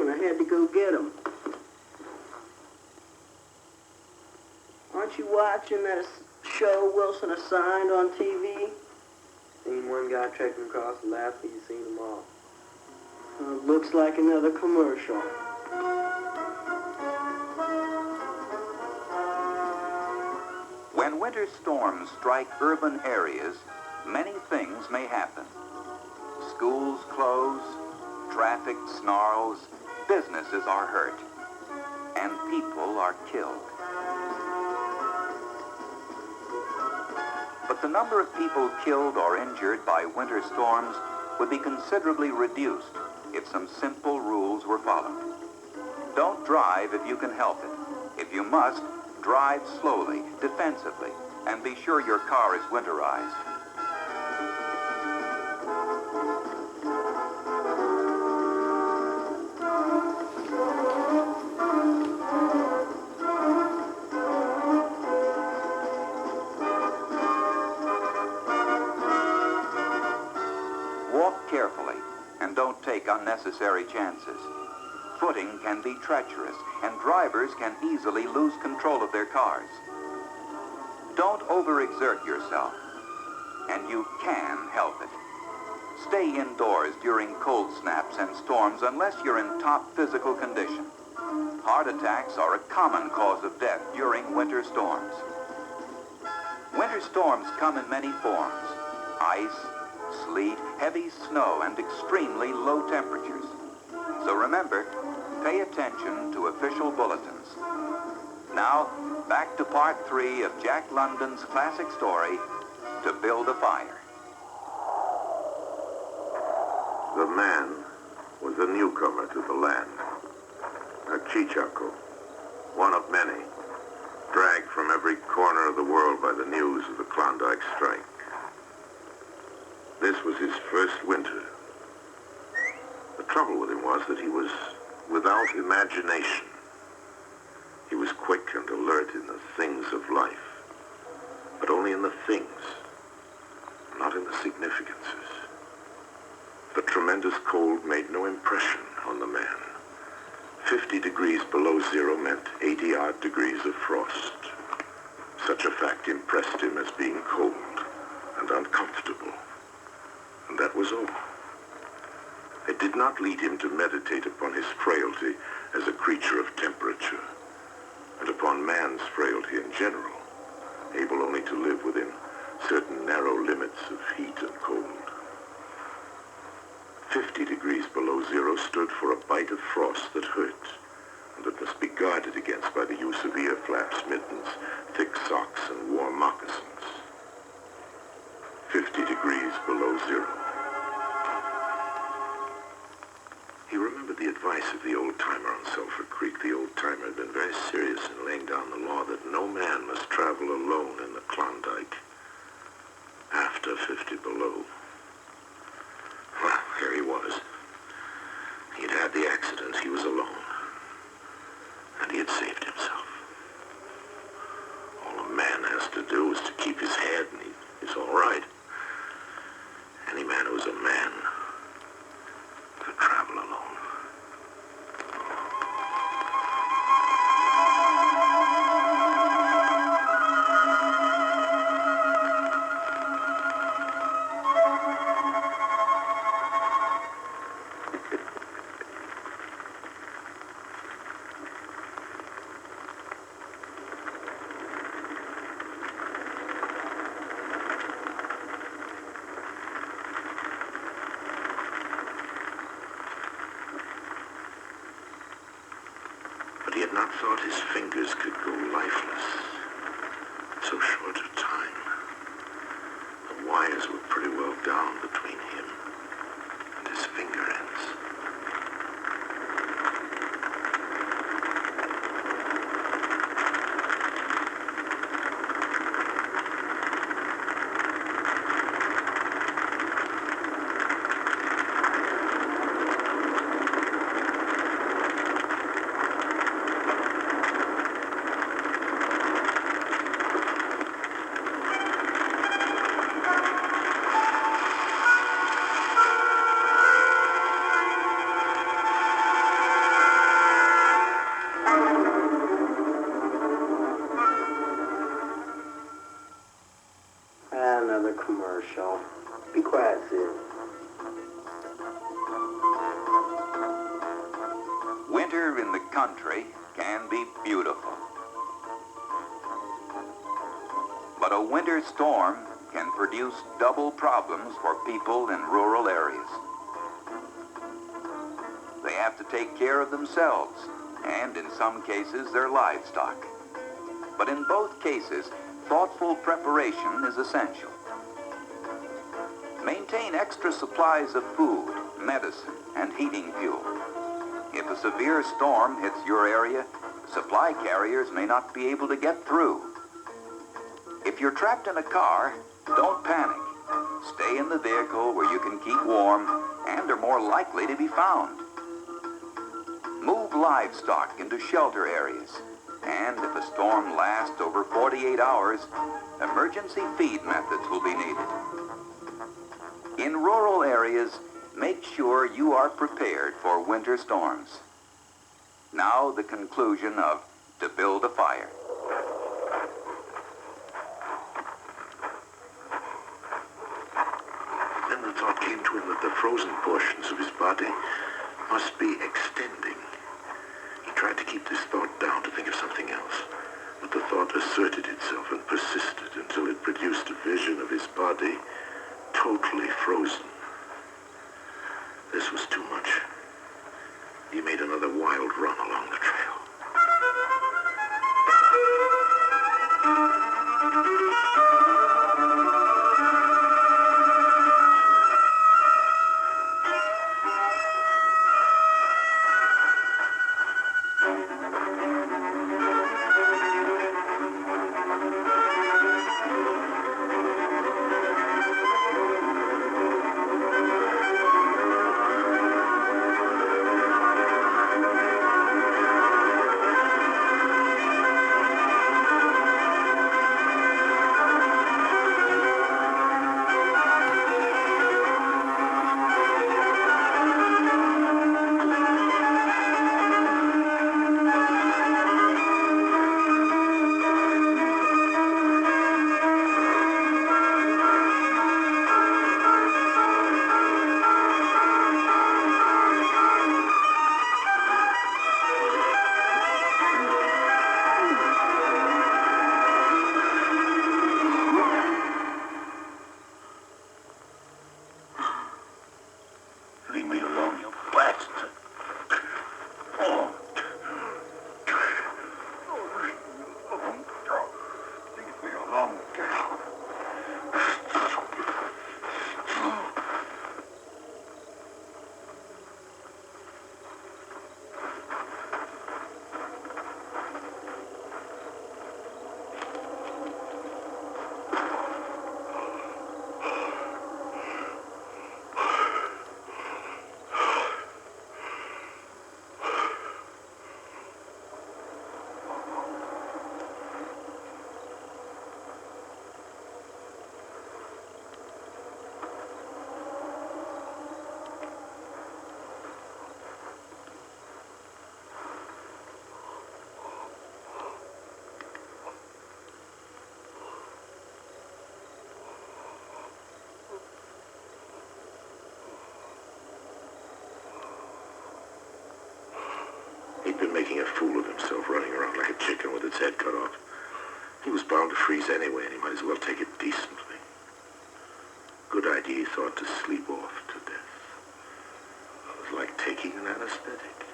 and I had to go get them. Aren't you watching that show Wilson Assigned on TV? Seen one guy trekking across the lap, but you've seen them all. Looks like another commercial. When winter storms strike urban areas, many things may happen. Schools close, traffic snarls, businesses are hurt, and people are killed. But the number of people killed or injured by winter storms would be considerably reduced if some simple rules were followed. Don't drive if you can help it. If you must, drive slowly, defensively, and be sure your car is winterized. Walk carefully and don't take unnecessary chances. Footing can be treacherous, and drivers can easily lose control of their cars. Don't overexert yourself, and you can help it. Stay indoors during cold snaps and storms unless you're in top physical condition. Heart attacks are a common cause of death during winter storms. Winter storms come in many forms: ice, sleet, heavy snow, and extremely low temperatures. So remember, pay attention to official bulletins. Now, back to part 3 of Jack London's classic story, To Build a Fire. The man was a newcomer to the land, a Chichaco, one of many, dragged from every corner of the world by the news of the Klondike strike. This was his first winter. The trouble with him was that he was without imagination. He was quick and alert in the things of life, but only in the things, not in the significances. The tremendous cold made no impression on the man. 50 degrees below zero meant 80-odd degrees of frost. Such a fact impressed him as being cold and uncomfortable, and that was all. It did not lead him to meditate upon his frailty as a creature of temperature, and upon man's frailty in general, able only to live within certain narrow limits of heat and cold. 50 degrees below zero stood for a bite of frost that hurt, and that must be guarded against by the use of ear-flaps, mittens, thick socks, and warm moccasins. 50 degrees below zero. He remembered the advice of the old-timer on Sulphur Creek. The old-timer had been very serious in laying down the law that no man must travel alone in the Klondike after 50 below. Well, here he was. He'd had the accident. He was alone. And he had saved himself. All a man has to do is to keep his head, and he's all right. Any man who's a man could travel alone. But he had not thought his fingers could go lifeless in so short a time. The wires were pretty well down between him and his finger ends. weather in the country can be beautiful. But a winter storm can produce double problems for people in rural areas. They have to take care of themselves, and in some cases, their livestock. But in both cases, thoughtful preparation is essential. Maintain extra supplies of food, medicine, and heating fuel. If a severe storm hits your area, supply carriers may not be able to get through. If you're trapped in a car, don't panic. Stay in the vehicle where you can keep warm and are more likely to be found. Move livestock into shelter areas, and if a storm lasts over 48 hours, emergency feed methods will be needed. In rural areas, make sure you are prepared for winter storms. Now the conclusion of To Build a Fire. Then the thought came to him that the frozen portions of his body must be extending. He tried to keep this thought down, to think of something else. But the thought asserted itself and persisted until it produced a vision of his body totally frozen. This was too much. He made another wild run along the trail. Leave me alone, you bastard. Oh. Leave me alone. He'd been making a fool of himself, running around like a chicken with its head cut off. He was bound to freeze anyway, and he might as well take it decently. Good idea, he thought, to sleep off to death. It was like taking an anesthetic.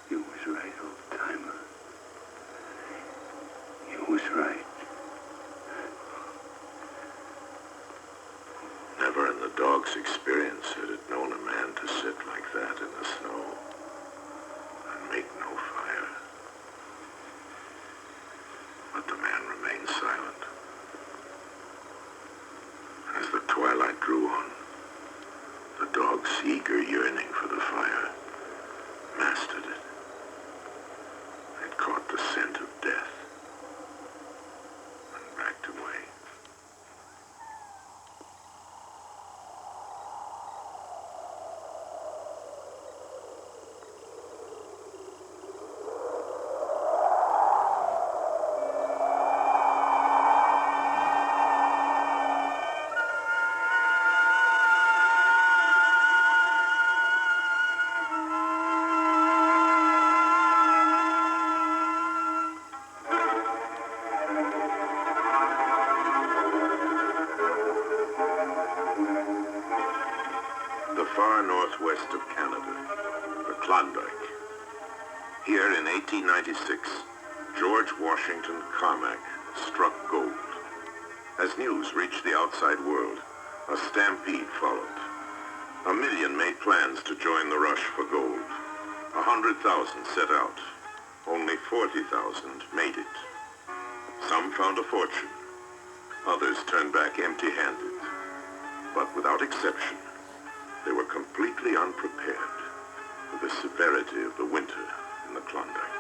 You was right, old-timer. You was right. Never in the dog's experience had it known a man to sit like that in the snow and make no fire. But the man remained silent. As the twilight drew on, the dog's eager yearning for the fire mastered it. It caught the scent of death and backed away. 1896, George Washington Carmack struck gold. As news reached the outside world, a stampede followed. 1 million made plans to join the rush for gold. 100,000 set out. Only 40,000 made it. Some found a fortune. Others turned back empty-handed. But without exception, they were completely unprepared for the severity of the winter in the Klondike.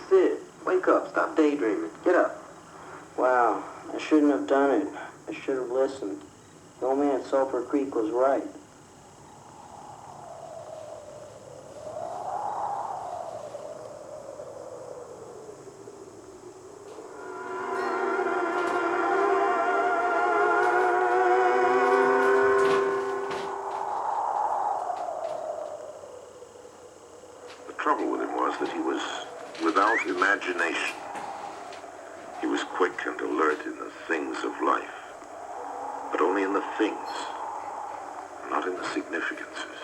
Sid, wake up. Stop daydreaming. Get up. Wow, I shouldn't have done it. I should have listened. The old man at Sulphur Creek was right. The trouble with him was that he was without imagination. He was quick and alert in the things of life, but only in the things, not in the significances.